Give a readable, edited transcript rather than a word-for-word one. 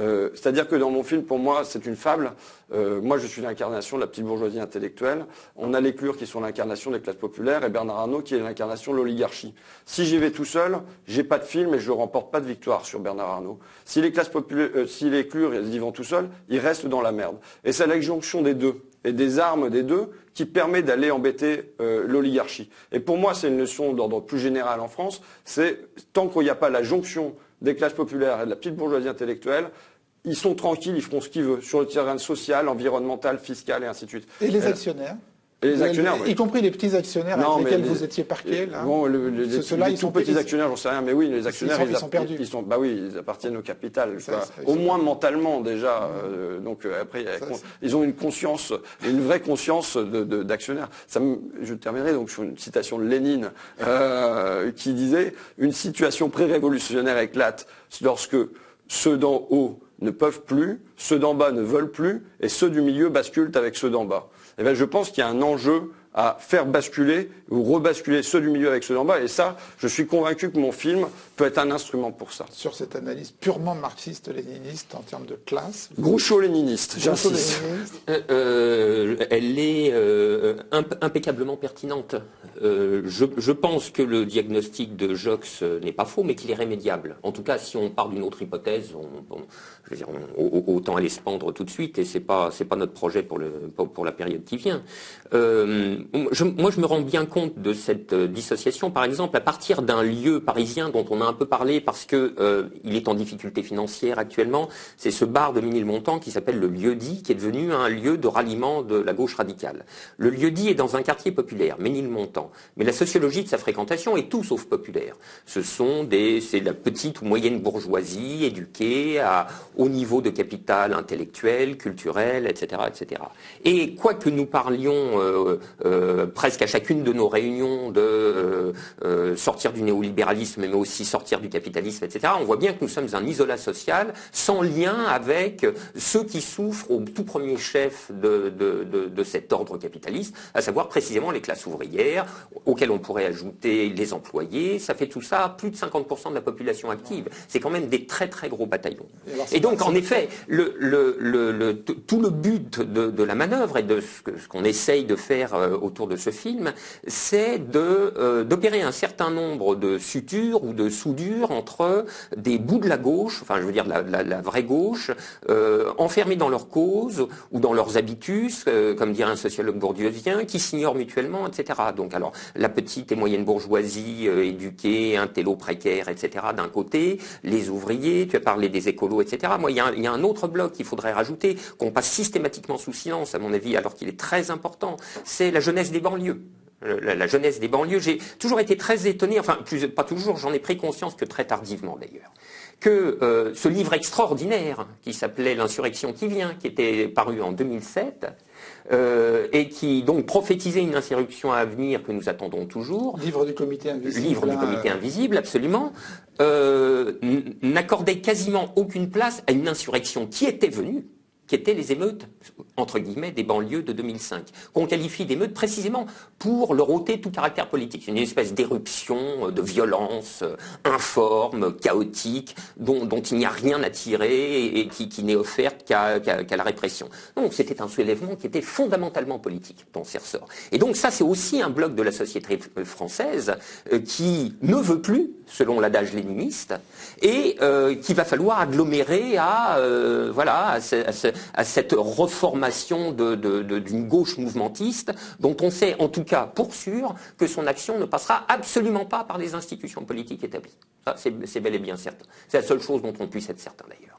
C'est-à-dire que dans mon film, pour moi, c'est une fable. Moi, je suis l'incarnation de la petite bourgeoisie intellectuelle. On a les Clures qui sont l'incarnation des classes populaires et Bernard Arnault qui est l'incarnation de l'oligarchie. Si j'y vais tout seul, j'ai pas de film et je ne remporte pas de victoire sur Bernard Arnault. Si les classes populaires, si les Clures y vont tout seuls, ils restent dans la merde. Et c'est la jonction des deux et des armes des deux qui permet d'aller embêter l'oligarchie. Et pour moi, c'est une leçon d'ordre plus général en France. C'est tant qu'il n'y a pas la jonction des classes populaires et de la petite bourgeoisie intellectuelle, ils sont tranquilles, ils feront ce qu'ils veulent, sur le terrain social, environnemental, fiscal et ainsi de suite. Et les actionnaires les actionnaires, y compris les petits actionnaires avec lesquels vous étiez parqués, là. Bon, les tout petits actionnaires, j'en sais rien, mais oui, les actionnaires, ils sont perdus. Bah oui, ils appartiennent au capital, au moins mentalement déjà. Donc après, ils ont une conscience, une vraie conscience d'actionnaires. Je terminerai donc sur une citation de Lénine qui disait une situation pré-révolutionnaire éclate lorsque ceux d'en haut ne peuvent plus, ceux d'en bas ne veulent plus, et ceux du milieu basculent avec ceux d'en bas. Eh bien, je pense qu'il y a un enjeu à faire basculer ou rebasculer ceux du milieu avec ceux d'en bas. Et ça, je suis convaincu que mon film peut être un instrument pour ça. Sur cette analyse purement marxiste-léniniste en termes de classe. Groucho-léniniste, j'insiste. Elle est impeccablement pertinente. Je pense que le diagnostic de Jox n'est pas faux, mais qu'il est rémédiable. En tout cas, si on part d'une autre hypothèse, je veux dire, autant aller se pendre tout de suite, et c'est pas notre projet pour la période qui vient. Moi, je me rends bien compte de cette dissociation, par exemple, à partir d'un lieu parisien dont on a un peu parlé parce que il est en difficulté financière actuellement. C'est ce bar de Ménilmontant qui s'appelle le Lieu-dit, qui est devenu un lieu de ralliement de la gauche radicale. Le Lieu-dit est dans un quartier populaire, Ménilmontant. Mais la sociologie de sa fréquentation est tout sauf populaire. C'est la petite ou moyenne bourgeoisie éduquée à haut niveau de capital intellectuel, culturel, etc., etc. Et quoi que nous parlions presque à chacune de nos réunions de sortir du néolibéralisme, mais aussi sortir du capitalisme, etc., on voit bien que nous sommes un isolat social sans lien avec ceux qui souffrent au tout premier chef de cet ordre capitaliste, à savoir précisément les classes ouvrières, auxquelles on pourrait ajouter les employés. Ça fait tout ça plus de 50% de la population active. C'est quand même des très très gros bataillons. Et donc en effet, tout le but de la manœuvre et de ce qu'on essaye de faire autour de ce film, c'est d'opérer un certain nombre de sutures ou de soudures entre des bouts de la gauche, enfin je veux dire la vraie gauche, enfermés dans leur cause ou dans leurs habitus, comme dirait un sociologue bourdieussien, qui s'ignorent mutuellement, etc. Donc alors la petite et moyenne bourgeoisie éduquée, intello précaire, etc. d'un côté, les ouvriers, tu as parlé des écolos, etc. Moi, il y a un autre bloc qu'il faudrait rajouter, qu'on passe systématiquement sous silence, à mon avis, alors qu'il est très important, c'est la jeunesse des banlieues. La jeunesse des banlieues, j'ai toujours été très étonné, enfin pas toujours, j'en ai pris conscience que très tardivement d'ailleurs, que ce livre extraordinaire qui s'appelait L'insurrection qui vient, qui était paru en 2007, et qui donc prophétisait une insurrection à venir que nous attendons toujours. Livre du comité invisible. Livre du comité invisible, absolument. N'accordait quasiment aucune place à une insurrection qui était venue, qui étaient les émeutes, entre guillemets, des banlieues de 2005, qu'on qualifie d'émeutes précisément pour leur ôter tout caractère politique. Une espèce d'éruption, de violence informe, chaotique, dont il n'y a rien à tirer et qui n'est offerte qu'à la répression. Donc c'était un soulèvement qui était fondamentalement politique dans ses ressorts. Et donc ça, c'est aussi un bloc de la société française qui ne veut plus, selon l'adage léniniste, et qu'il va falloir agglomérer à cette reformation d'une gauche mouvementiste dont on sait en tout cas pour sûr que son action ne passera absolument pas par les institutions politiques établies. Ça, c'est bel et bien certain. C'est la seule chose dont on puisse être certain d'ailleurs.